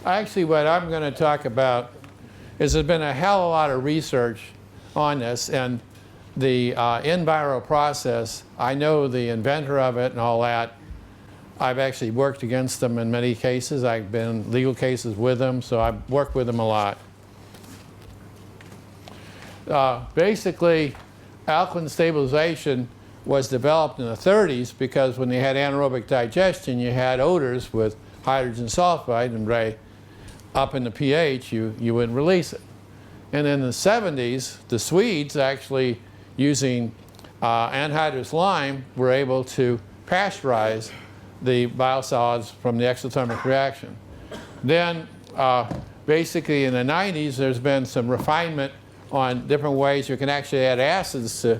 Actually, what I'm going to talk about is there's been a hell of a lot of research on this, and the Enviro process, I know the inventor of it and all that. I've actually worked against them in many cases. I've been in legal cases with them, so I've worked with them a lot. Basically, alkaline stabilization was developed in the 30s because when they had anaerobic digestion, you had odors with hydrogen sulfide, and right up in the pH, you wouldn't release it. And in the 70s, the Swedes actually, using anhydrous lime, were able to pasteurize the biosolids from the exothermic reaction. Then, basically in the 90s, there's been some refinement on different ways you can actually add acids to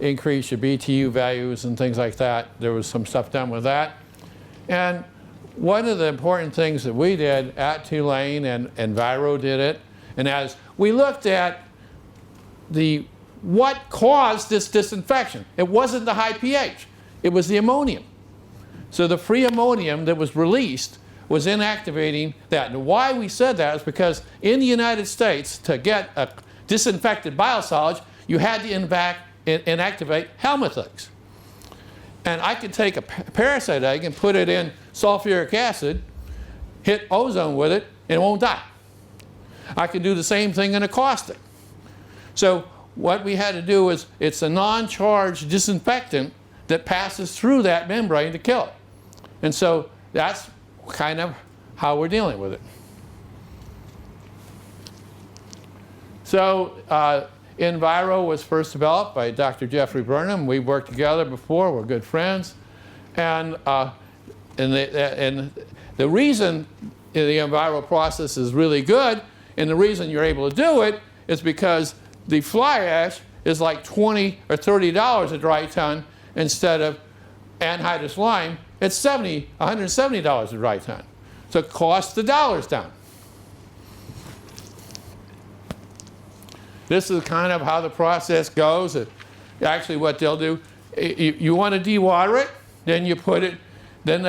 increase your BTU values and things like that. There was some stuff done with that. And one of the important things that we did at Tulane, and Enviro did it, and as we looked at what caused this disinfection. It wasn't the high pH, it was the ammonium. So the free ammonium that was released was inactivating that. And why we said that is because in the United States, to get a disinfected biosolids, you had to inactivate helminth eggs. And I could take a parasite egg and put it in sulfuric acid, hit ozone with it, and it won't die. I could do the same thing in a caustic. So what we had to do is, it's a non-charged disinfectant that passes through that membrane to kill it. And so that's kind of how we're dealing with it. So Enviro was first developed by Dr. Jeffrey Burnham. We worked together before. We're good friends. And the reason the Enviro process is really good, and the reason you're able to do it, is because the fly ash is like $20 or $30 a dry ton instead of anhydrous lime. It's $170 a dry ton. So it costs the dollars down. This is kind of how the process goes. Actually, what they'll do, you want to dewater it, then you put it, then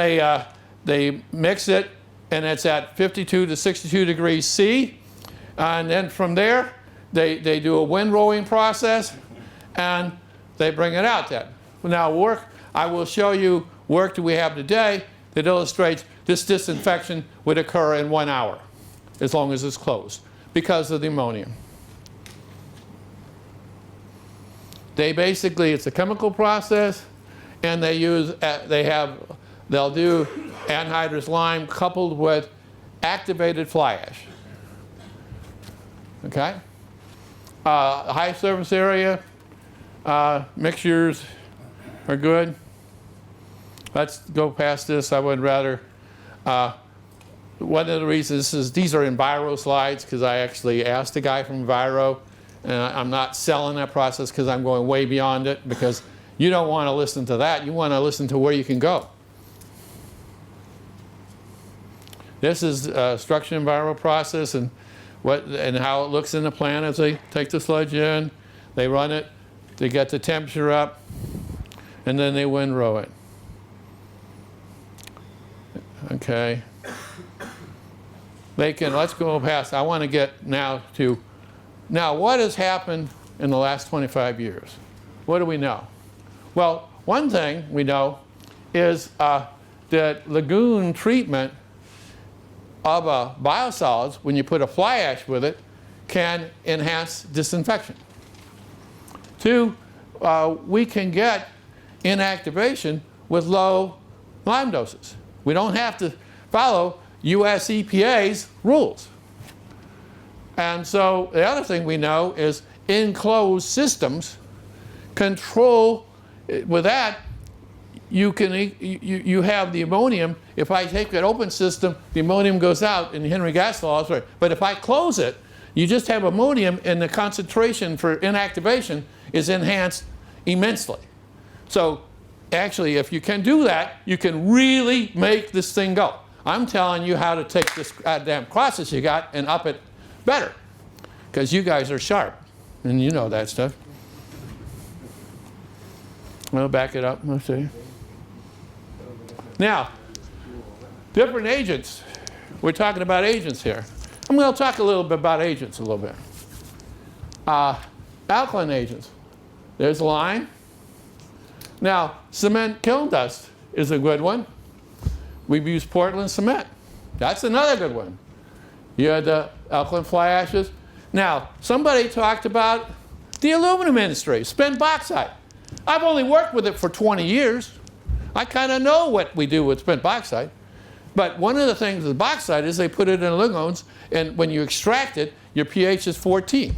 they mix it, and it's at 52 to 62 degrees C. And then from there, they do a wind rolling process, and they bring it out then. Now I will show you work that we have today that illustrates this disinfection would occur in 1 hour, as long as it's closed, because of the ammonium. It's a chemical process, and they'll do anhydrous lime coupled with activated fly ash. Okay? High surface area mixtures are good. Let's go past this. I would rather. One of the reasons is these are Enviro slides, because I actually asked the guy from Enviro, and I'm not selling that process because I'm going way beyond it, because you don't want to listen to that. You want to listen to where you can go. This is structure Enviro process, and how it looks in the plant as they take the sludge in, they run it, they get the temperature up, and then they windrow it. Okay. Let's go past. I want to get now what has happened in the last 25 years? What do we know? Well, one thing we know is that lagoon treatment of biosolids, when you put a fly ash with it, can enhance disinfection. 2, we can get inactivation with low lime doses. We don't have to follow US EPA's rules. And so the other thing we know is enclosed systems control. With that, you have the ammonium. If I take that open system, the ammonium goes out in Henry gas laws. Right? But if I close it, you just have ammonium, and the concentration for inactivation is enhanced immensely. So actually, if you can do that, you can really make this thing go. I'm telling you how to take this goddamn process you got and up it better, because you guys are sharp, and you know that stuff. I'll back it up. Let's see. Now, different agents we're talking about agents here. I'm going to talk a little bit about agents a little bit. Alkaline agents. There's lime. Now, cement kiln dust is a good one. We've used Portland cement. That's another good one. You had the alkaline fly ashes. Now, somebody talked about the aluminum industry, spent bauxite. I've only worked with it for 20 years. I kind of know what we do with spent bauxite. But one of the things with bauxite is they put it in lagoons, and when you extract it, your pH is 14.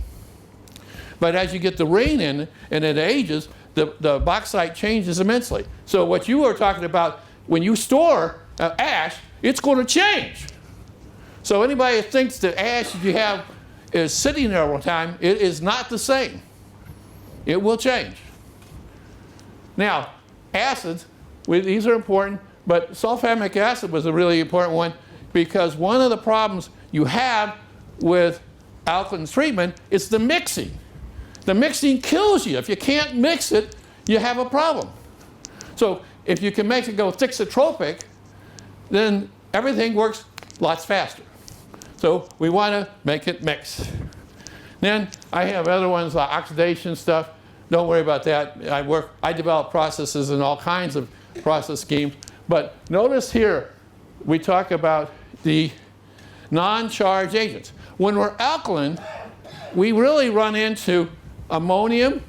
But as you get the rain in and it ages, the bauxite changes immensely. So what you were talking about, when you store ash, it's going to change. So anybody that thinks the ash that you have is sitting there all the time, it is not the same. It will change. Now, acids, these are important, but sulfamic acid was a really important one because one of the problems you have with alkaline treatment is the mixing. The mixing kills you. If you can't mix it, you have a problem. So if you can make it go thixotropic, then everything works lots faster. So we want to make it mix. Then I have other ones like oxidation stuff. Don't worry about that. I develop processes in all kinds of process schemes. But notice here, we talk about the non-charged agents. When we're alkaline, we really run into ammonium,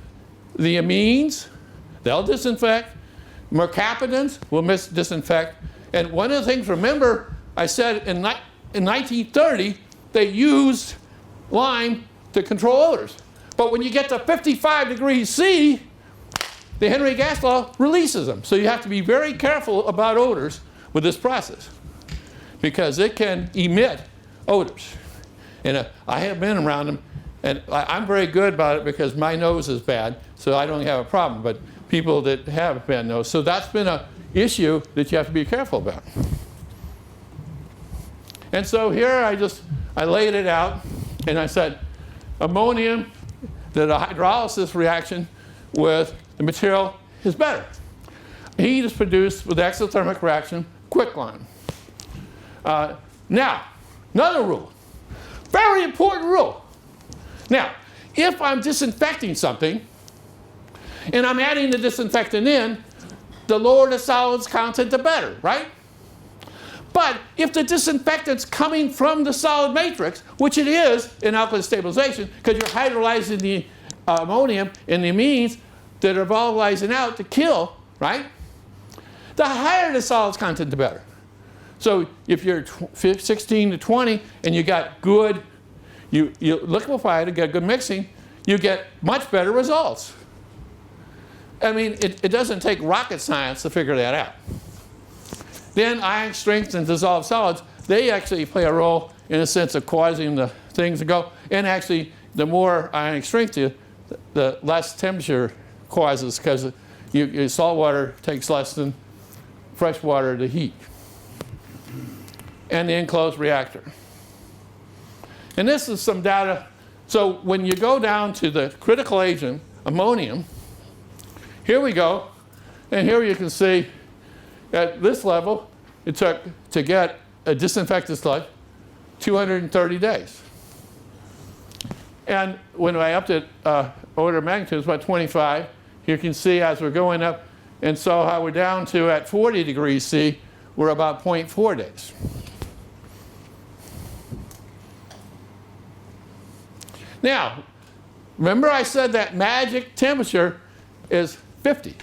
the amines, they'll disinfect. Mercaptans will disinfect. And one of the things, remember, I said in 1930, they used lime to control odors. But when you get to 55 degrees C, the Henry gas law releases them. So you have to be very careful about odors with this process because it can emit odors. And I have been around them, and I'm very good about it because my nose is bad, so I don't have a problem. But people that have bad nose, so that's been an issue that you have to be careful about. And so here I laid it out, and I said ammonium, that a hydrolysis reaction with the material is better. Heat is produced with exothermic reaction, quicklime. Now, another rule, very important rule. Now, if I'm disinfecting something and I'm adding the disinfectant in, the lower the solids content, the better, right? But if the disinfectant's coming from the solid matrix, which it is in alkaline stabilization, because you're hydrolyzing the ammonium and the amines that are volatilizing out to kill, right? The higher the solids content, the better. So if you're 16 to 20 and you got good, you liquefy it and get good mixing, you get much better results. I mean, it doesn't take rocket science to figure that out. Then ion strength and dissolved solids, they actually play a role in a sense of causing the things to go. And actually, the more ionic strength the less temperature causes because salt water takes less than fresh water to heat. And the enclosed reactor. And this is some data. So when you go down to the critical agent, ammonium, here we go. And here you can see at this level, it took to get a disinfectant sludge 230 days. And when I upped it order of magnitude, it was about 25. You can see as we're going up, and so how we're down to at 40 degrees C, we're about 0.4 days. Now, remember I said that magic temperature is 50,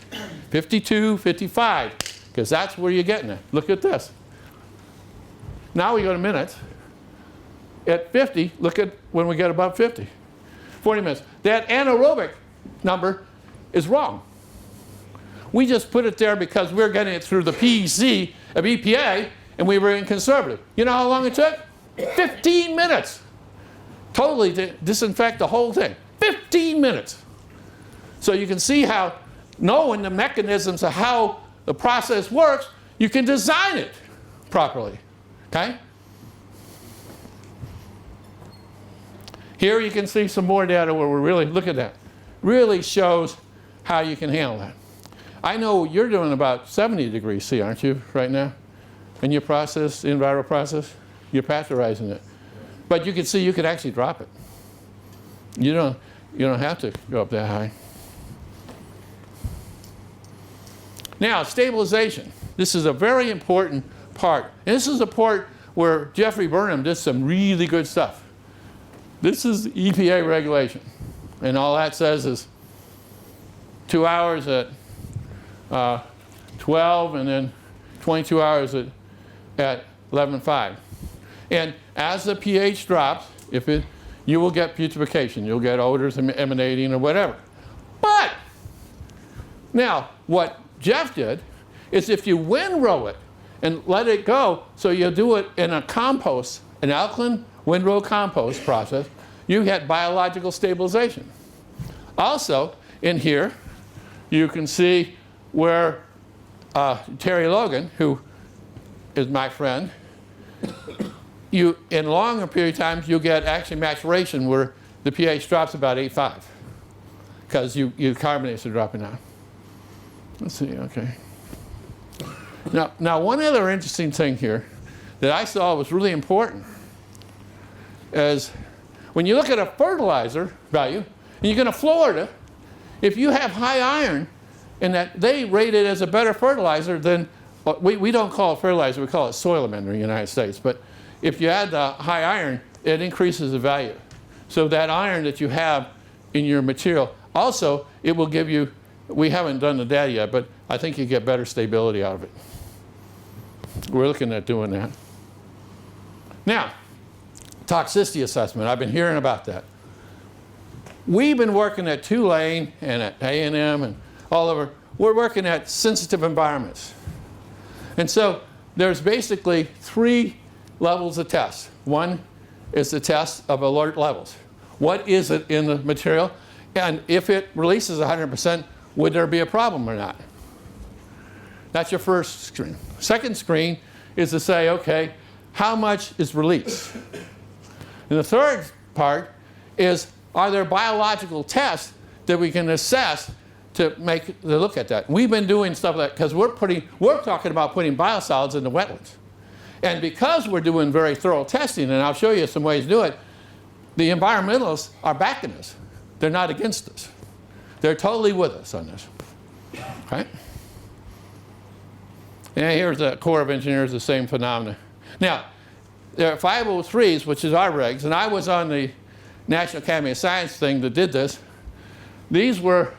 52, 55, because that's where you're getting it. Look at this. Now we go to minutes. At 50, look at when we get above 50. 40 minutes. That anaerobic number is wrong. We just put it there because we're getting it through the PEC of EPA, and we were being conservative. You know how long it took? 15 minutes. Totally to disinfect the whole thing. 15 minutes. So you can see how, knowing the mechanisms of how the process works, you can design it properly. Okay? Here you can see some more data where we're really, look at that. Really shows how you can handle that. I know you're doing about 70 degrees C, aren't you, right now? In your process, in viral process? You're pasteurizing it. But you can see you can actually drop it. You don't have to go up that high. Now, stabilization. This is a very important part. And this is a part where Jeffrey Burnham did some really good stuff. This is EPA regulation. And all that says is 2 hours at 12 and then 22 hours at 11.5. And as the pH drops, you will get putrefaction. You'll get odors emanating or whatever. But now, what Jeff did is if you windrow it and let it go, so you'll do it in a compost, an alkaline windrow compost process, you get biological stabilization. Also, in here, you can see where Terry Logan, who is my friend, in longer period of times, you get actually maturation where the pH drops about 8.5 because your carbonates are dropping down. Let's see, okay. Now, one other interesting thing here that I saw was really important is when you look at a fertilizer value, and you're going to Florida, if you have high iron, and that they rate it as a better fertilizer than, we don't call it fertilizer, we call it soil amender in the United States. But if you add the high iron, it increases the value. So that iron that you have in your material, also, it will give you, we haven't done the data yet, but I think you get better stability out of it. We're looking at doing that. Now, toxicity assessment. I've been hearing about that. We've been working at Tulane and at A&M and all over. We're working at sensitive environments. And so there's basically 3 levels of tests. One is the test of alert levels. What is it in the material? And if it releases 100%, would there be a problem or not? That's your first screen. Second screen is to say, okay, how much is released? And the third part is, are there biological tests that we can assess to look at that? We've been doing stuff like that because we're talking about putting biosolids in the wetlands. And because we're doing very thorough testing, and I'll show you some ways to do it, the environmentalists are backing us. They're not against us. They're totally with us on this. Okay? And here's the Corps of Engineers, the same phenomena. Now, there are 503s, which is our regs, and I was on the National Academy of Science thing that did this. These were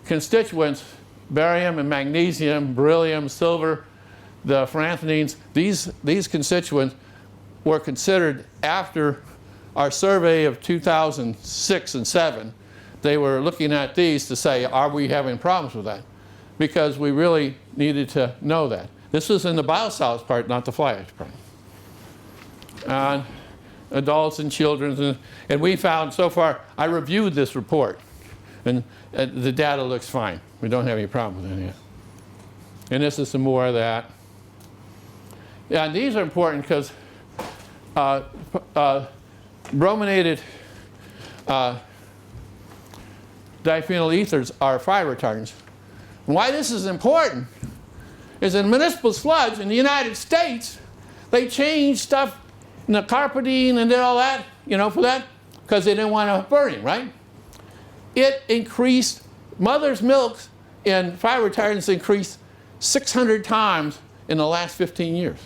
constituents, barium and magnesium, beryllium, silver, the ferranthenines. These constituents were considered after our survey of 2006 and 7. They were looking at these to say, are we having problems with that? Because we really needed to know that. This was in the biosolids part, not the fly ash part. Adults and children, and we found so far, I reviewed this report, and the data looks fine. We don't have any problem with it yet. And this is some more of that. Yeah, and these are important because brominated diphenyl ethers are fire retardants. And why this is important is in municipal sludge in the United States, they changed stuff in the carpeting and did all that, for that, because they didn't want to burn it, right? It increased, mother's milk in fire retardants increased 600 times in the last 15 years.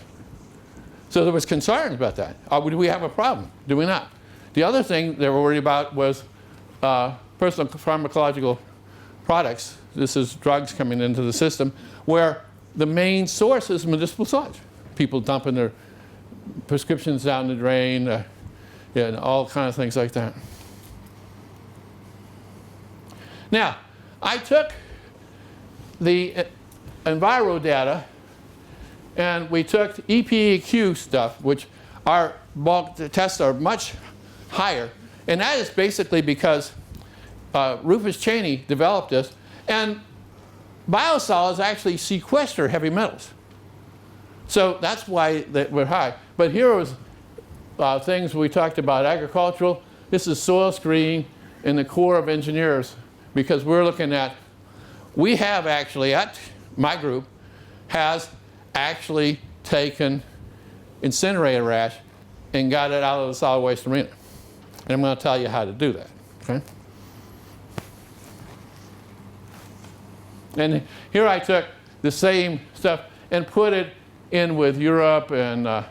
So there was concerns about that. Do we have a problem? Do we not? The other thing they were worried about was personal pharmacological products. This is drugs coming into the system where the main source is municipal sludge. People dumping their prescriptions down the drain, and all kinds of things like that. Now, I took the Enviro data and we took EPEQ stuff, which our bulk tests are much higher. And that is basically because Rufus Cheney developed this. And biosolids actually sequester heavy metals. So that's why we're high. But here was things we talked about agricultural. This is soil screening in the Corps of Engineers, because we're looking at, we have actually, my group has actually taken incinerator ash and got it out of the solid waste arena. And I'm going to tell you how to do that. Okay? And here I took the same stuff and put it in with Europe and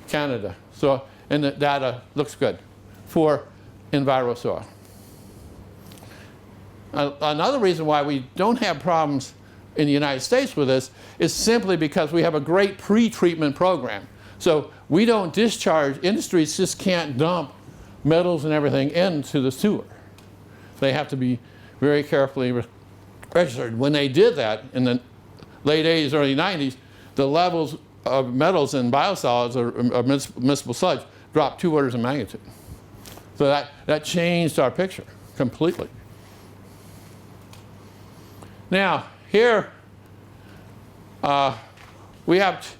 Canada. So, and the data looks good for EnviroSoil. Another reason why we don't have problems in the United States with this is simply because we have a great pre-treatment program. So we don't discharge, industries just can't dump metals and everything into the sewer. They have to be very carefully registered. When they did that in the late 80s, early 90s, the levels of metals in biosolids or municipal sludge dropped 2 orders of magnitude. So that changed our picture completely. Now, here we have,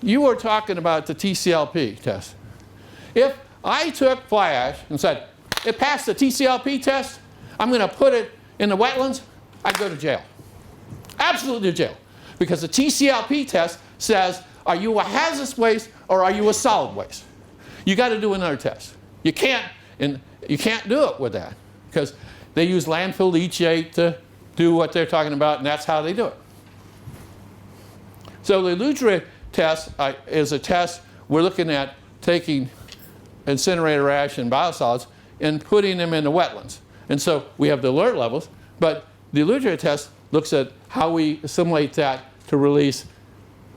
you were talking about the TCLP test. If I took fly ash and said, it passed the TCLP test, I'm going to put it in the wetlands, I'd go to jail. Absolutely to jail. Because the TCLP test says, are you a hazardous waste or are you a solid waste? You got to do another test. You can't do it with that because they use landfill leachate to do what they're talking about, and that's how they do it. So the Illusory Test is a test we're looking at taking incinerator ash and biosolids and putting them in the wetlands. And so we have the alert levels, but the Illusory Test looks at how we assimilate that to release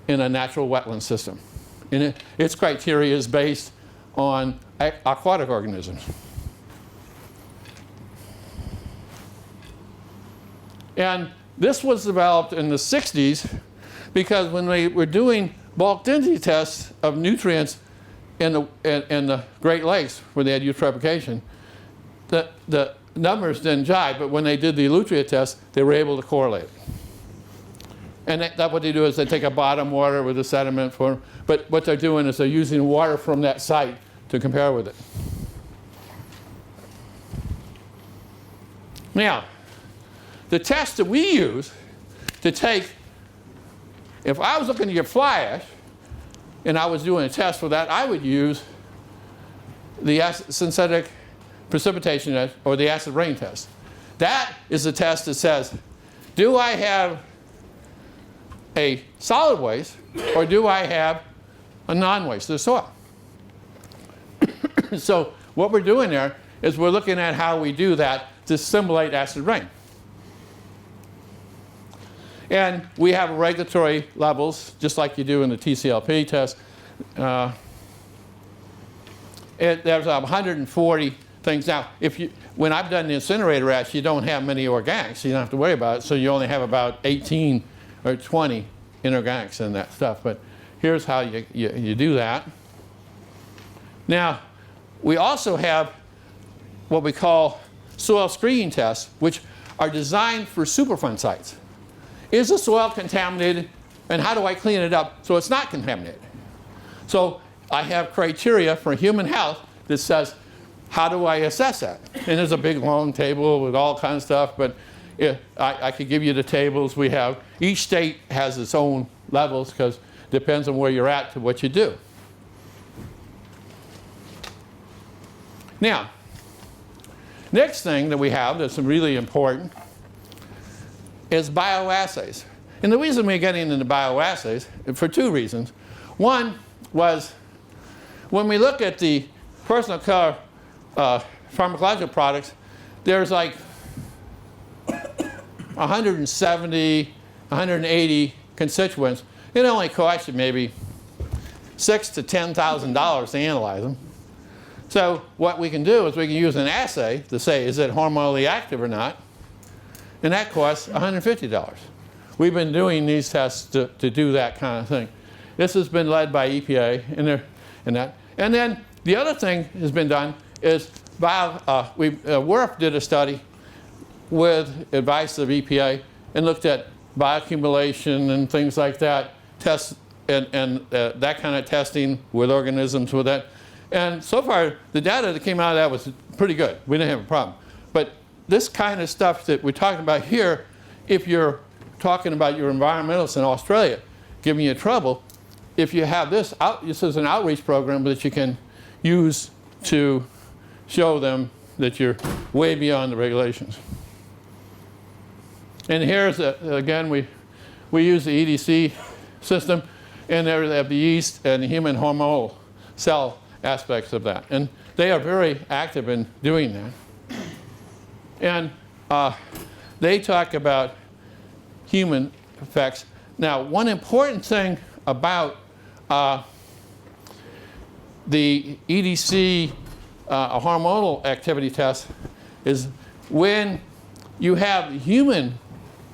in a natural wetland system. And its criteria is based on aquatic organisms. And this was developed in the 60s because when we were doing bulk density tests of nutrients in the Great Lakes where they had eutrophication, the numbers didn't jive, but when they did the Illusory test, they were able to correlate. And that's what they do is they take a bottom water with a sediment form, but what they're doing is they're using water from that site to compare with it. Now, the test that we use to take, if I was looking at your fly ash and I was doing a test for that, I would use the synthetic precipitation test or the acid rain test. That is the test that says, do I have a solid waste or do I have a non-waste of soil? So what we're doing there is we're looking at how we do that to simulate acid rain. And we have regulatory levels, just like you do in the TCLP test. There's 140 things. Now, when I've done the incinerator ash, you don't have many organics, so you don't have to worry about it. So you only have about 18 or 20 inorganics in that stuff. But here's how you do that. Now, we also have what we call soil screening tests, which are designed for Superfund sites. Is the soil contaminated, and how do I clean it up so it's not contaminated? So I have criteria for human health that says, how do I assess that? And there's a big long table with all kinds of stuff, but I could give you the tables we have. Each state has its own levels because it depends on where you're at to what you do. Now, next thing that we have that's really important is bioassays. And the reason we're getting into bioassays, for two reasons. One was when we look at the personal care pharmacological products, there's like 170, 180 constituents. It only costs you maybe $6,000 to $10,000 to analyze them. So what we can do is we can use an assay to say, is it hormonally active or not? And that costs $150. We've been doing these tests to do that kind of thing. This has been led by EPA and that. And then the other thing has been done is WRF did a study with advice of EPA and looked at bioaccumulation and things like that, tests and that kind of testing with organisms with that. And so far, the data that came out of that was pretty good. We didn't have a problem. But this kind of stuff that we're talking about here, if you're talking about your environmentalists in Australia giving you trouble, if you have this is an outreach program that you can use to show them that you're way beyond the regulations. And here's, again, we use the EDC system, and there they have the yeast and the human hormonal cell aspects of that. And they are very active in doing that. And they talk about human effects. Now, one important thing about the EDC hormonal activity test is when you have human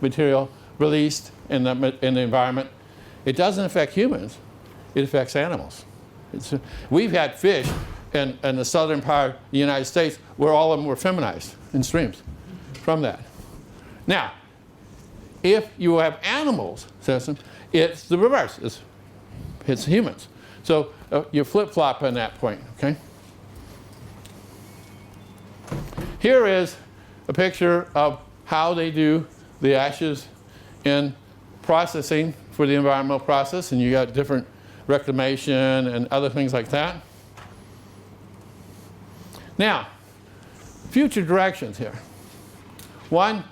material released in the environment, it doesn't affect humans, it affects animals. We've had fish in the southern part of the United States where all of them were feminized in streams from that. Now, if you have animals system, it's the reverse. It's humans. So you flip-flop on that point, okay? Here is a picture of how they do the ashes in processing for the environmental process, and you got different reclamation and other things like that. Now, future directions here. One,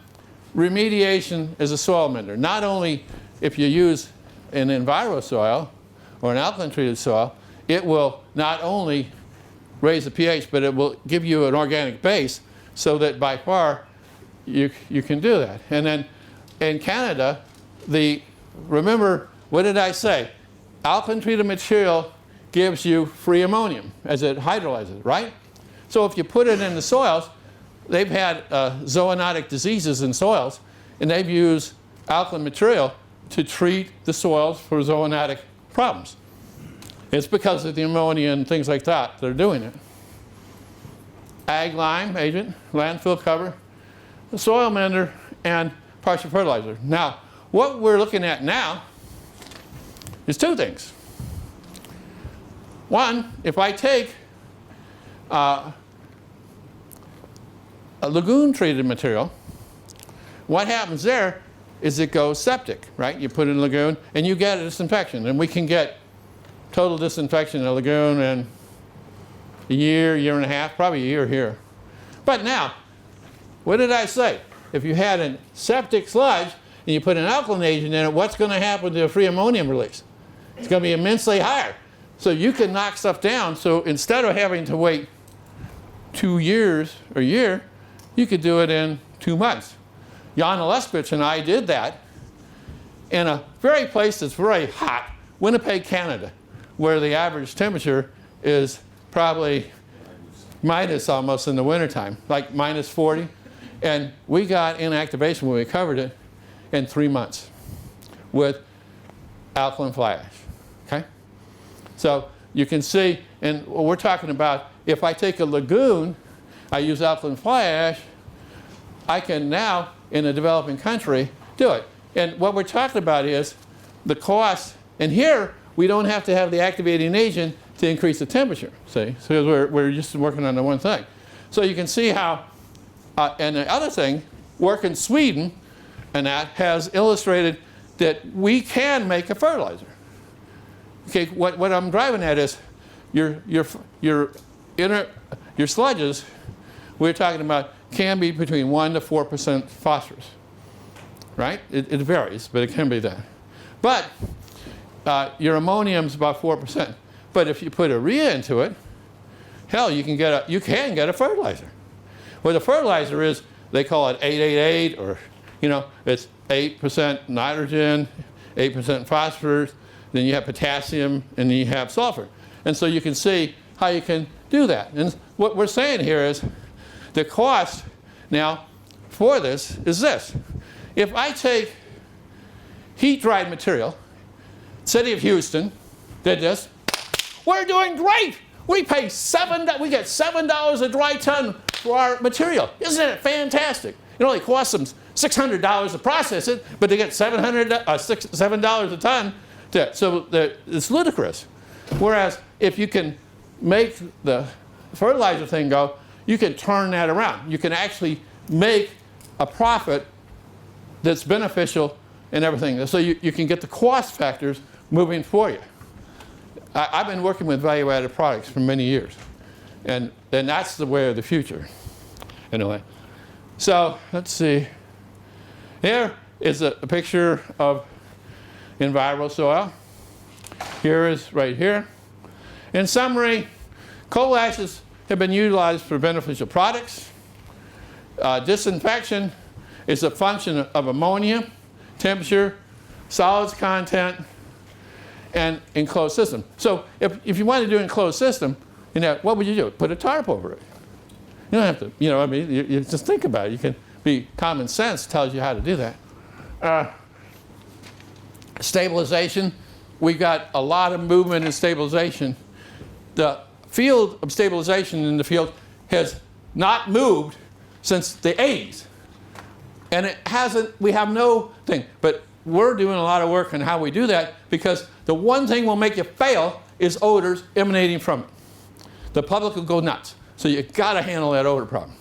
remediation is a soil mender. Not only if you use an enviro soil or an alkaline treated soil, it will not only raise the pH, but it will give you an organic base so that by far you can do that. And then in Canada, remember, what did I say? Alkaline treated material gives you free ammonium as it hydrolyzes, right? So if you put it in the soils, they've had zoonotic diseases in soils, and they've used alkaline material to treat the soils for zoonotic problems. It's because of the ammonia and things like that they're doing it. Ag lime agent, landfill cover, the soil mender, and partial fertilizer. Now, what we're looking at now is two things. One, if I take a lagoon-treated material, what happens there is it goes septic, right? You put it in a lagoon, and you get a disinfection. And we can get total disinfection in a lagoon in a year and a half, probably a year here. But now, what did I say? If you had a septic sludge and you put an alkaline agent in it, what's going to happen to the free ammonium release? It's going to be immensely higher. So you can knock stuff down. So instead of having to wait 2 years or a year, you could do it in 2 months. Jan Lespich and I did that in a very place that's very hot, Winnipeg, Canada, where the average temperature is probably minus almost in the wintertime, like minus 40. And we got inactivation when we covered it in 3 months with alkaline fly ash, okay? So you can see, and we're talking about, if I take a lagoon, I use alkaline fly ash, I can now, in a developing country, do it. And what we're talking about is the cost, and here we don't have to have the activating agent to increase the temperature, see? So we're just working on the one thing. So you can see how, and the other thing, work in Sweden, and that has illustrated that we can make a fertilizer. Okay, what I'm driving at is your sludges, we're talking about, can be between 1% to 4% phosphorus, right? It varies, but it can be that. But your ammonium's about 4%. But if you put urea into it, hell, you can get a fertilizer. What a fertilizer is, they call it 888, or it's 8% nitrogen, 8% phosphorus, then you have potassium, and then you have sulfur. And so you can see how you can do that. And what we're saying here is the cost now for this is this. If I take heat-dried material, City of Houston did this, we're doing great. We get $7 a dry ton for our material. Isn't it fantastic? It only costs them $600 to process it, but they get $7 a ton. So it's ludicrous. Whereas if you can make the fertilizer thing go, you can turn that around. You can actually make a profit that's beneficial and everything. So you can get the cost factors moving for you. I've been working with value-added products for many years. And that's the way of the future, anyway. So let's see. Here is a picture of environmental soil. Here is right here. In summary, coal ashes have been utilized for beneficial products. Disinfection is a function of ammonia, temperature, solids content, and enclosed system. So if you want to do an enclosed system, you know, what would you do? Put a tarp over it. You don't have to, you know, I mean, you just think about it. You can be, common sense tells you how to do that. Stabilization, we got a lot of movement in stabilization. The field of stabilization in the field has not moved since the 80s. And it hasn't, we have no thing. But we're doing a lot of work on how we do that, because the one thing will make you fail is odors emanating from it. The public will go nuts. So you've got to handle that odor problem.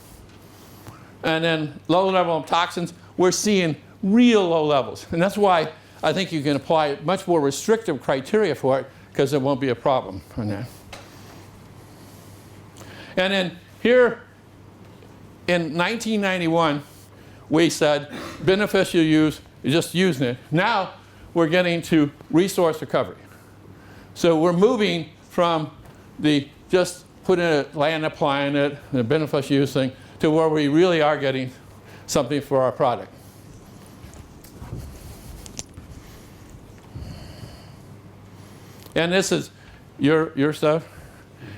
And then low level of toxins, we're seeing real low levels. And that's why I think you can apply much more restrictive criteria for it, because there won't be a problem on that. And then here in 1991, we said beneficial use, just using it. Now we're getting to resource recovery. So we're moving from the just putting it, land applying it, the beneficial use thing, to where we really are getting something for our product. And this is your stuff.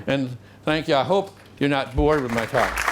And thank you. I hope you're not bored with my talk.